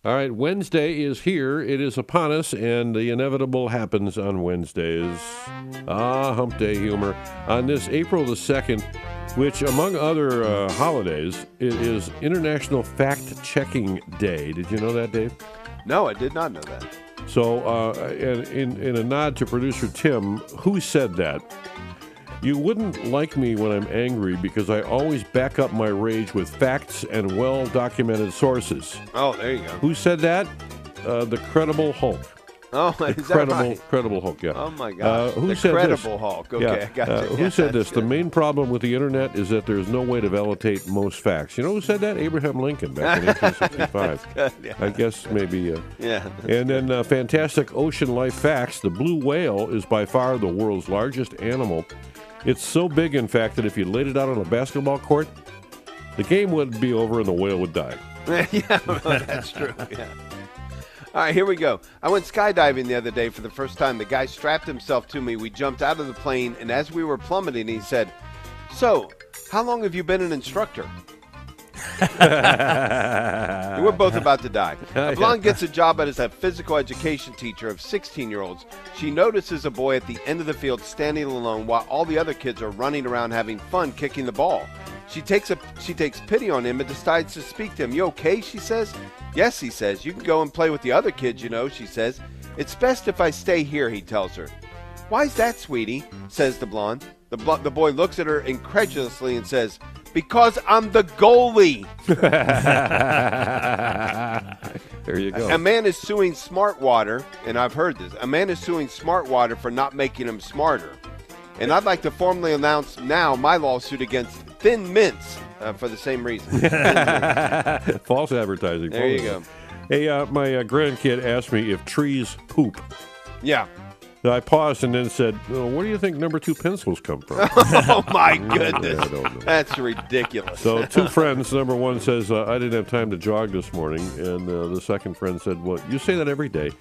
All right, Wednesday is here. It is upon us, and the inevitable happens on Wednesdays. Hump Day Humor. On this April the 2nd, which, among other holidays, it is International Fact-Checking Day. Did you know that, Dave? No, I did not know that. So, in a nod to producer Tim, who said that? You wouldn't like me when I'm angry because I always back up my rage with facts and well-documented sources. Oh, there you go. Who said that? The Credible Hulk. Oh, is that right? Credible Hulk, yeah. Oh, my gosh. Who the said Credible this? Hulk. Okay, yeah. I got you. Who said this? The main problem with the Internet is that there's no way to validate most facts. You know who said that? Abraham Lincoln back in 1865. That's good, yeah. I guess maybe. Yeah. And then fantastic ocean life facts. The blue whale is by far the world's largest animal. It's so big, in fact, that if you laid it out on a basketball court, the game would be over and the whale would die. Yeah, well, that's true. Yeah. All right, here we go. I went skydiving the other day for the first time. The guy strapped himself to me. We jumped out of the plane, and as we were plummeting, he said, "So, how long have you been an instructor?" We're both about to die. A blonde gets a job as a physical education teacher of 16-year-olds. She notices a boy at the end of the field standing alone while all the other kids are running around having fun kicking the ball. She takes pity on him and decides to speak to him. "You okay?" she says. "Yes," he says. "You can go and play with the other kids, you know," she says. "It's best if I stay here," he tells her. "Why's that, sweetie?" says the blonde. The boy looks at her incredulously and says, "Because I'm the goalie." There you go. A man is suing Smartwater, and I've heard this. A man is suing Smartwater for not making him smarter. And I'd like to formally announce now my lawsuit against Thin Mints for the same reason. False advertising. There you go. Hey, my grandkid asked me if trees poop. Yeah. I paused and then said, "Where do you think number 2 pencils come from?" Oh, my goodness. I don't know. That's ridiculous. So 2 friends, number 1 says, "I didn't have time to jog this morning." And the second friend said, "Well, you say that every day."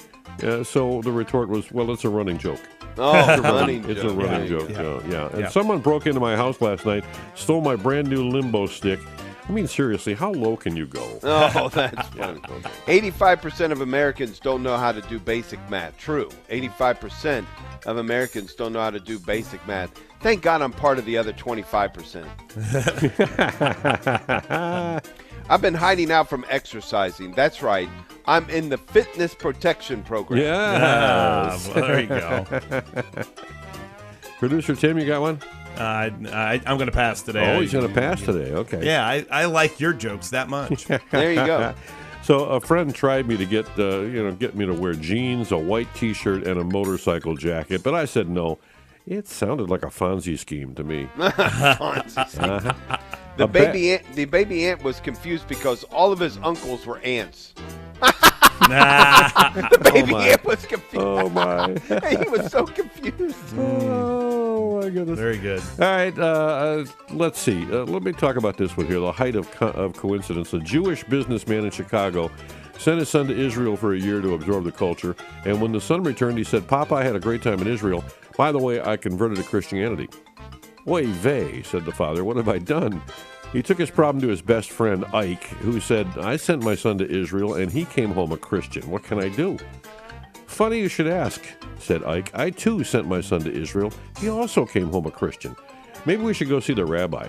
So the retort was, "Well, it's a running joke." Oh, it's a running joke. It's a running joke, yeah. And Yeah. someone broke into my house last night, stole my brand new limbo stick. I mean, seriously, how low can you go? Oh, that's funny. 85% of Americans don't know how to do basic math. True. 85% of Americans don't know how to do basic math. Thank God I'm part of the other 25%. I've been hiding out from exercising. That's right. I'm in the fitness protection program. Yeah. There you go. Producer Tim, you got one? I'm going to pass today. Oh, he's going to pass today. Okay. Yeah, I like your jokes that much. There you go. So a friend tried me to get me to wear jeans, a white T-shirt, and a motorcycle jacket, but I said no. It sounded like a Fonzie scheme to me. The baby ant was confused because all of his uncles were ants. The baby ant was confused. Oh, my. He was so confused. Oh, my goodness. Very good. All right, let's see. Let me talk about this one here, the height of coincidence. A Jewish businessman in Chicago sent his son to Israel for a year to absorb the culture, and when the son returned, he said, "Papa, I had a great time in Israel. By the way, I converted to Christianity." "Oy vey," said the father, "what have I done?" He took his problem to his best friend, Ike, who said, "I sent my son to Israel, and he came home a Christian. What can I do?" "Funny you should ask," said Ike. "I, too, sent my son to Israel. He also came home a Christian. Maybe we should go see the rabbi."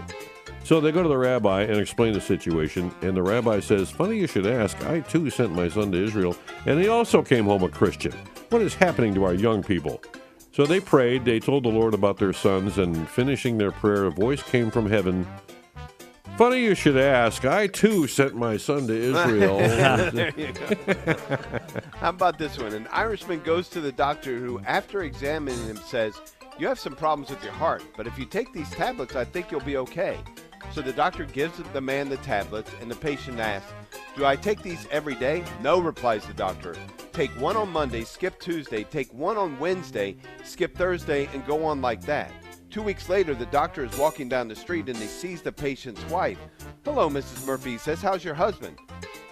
So they go to the rabbi and explain the situation, and the rabbi says, "Funny you should ask. I, too, sent my son to Israel, and he also came home a Christian. What is happening to our young people?" So they prayed. They told the Lord about their sons, and finishing their prayer, a voice came from heaven. "Funny you should ask. I, too, sent my son to Israel." There you go. How about this one? An Irishman goes to the doctor who, after examining him, says, "You have some problems with your heart, but if you take these tablets, I think you'll be okay." So the doctor gives the man the tablets, and the patient asks, "Do I take these every day?" "No," replies the doctor. "Take one on Monday, skip Tuesday, take one on Wednesday, skip Thursday, and go on like that." 2 weeks later, the doctor is walking down the street and he sees the patient's wife. "Hello, Mrs. Murphy," he says. "How's your husband?"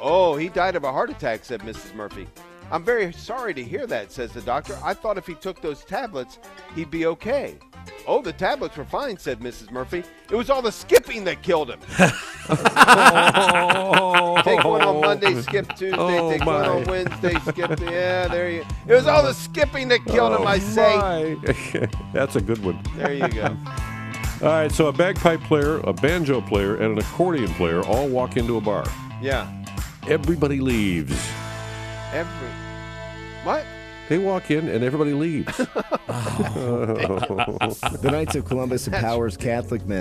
"Oh, he died of a heart attack," said Mrs. Murphy. "I'm very sorry to hear that," says the doctor. "I thought if he took those tablets, he'd be okay." Oh, the tablets were fine, said Mrs. Murphy. It was all the skipping that killed him. Take one on Monday, skip Tuesday. Take one on Wednesday, skip. Yeah, there you go. It was all the skipping that killed him, I say. That's a good one. There you go. All right, so a bagpipe player, a banjo player, and an accordion player all walk into a bar. Yeah. Everybody leaves. What? They walk in and everybody leaves. The Knights of Columbus empowers Catholic men.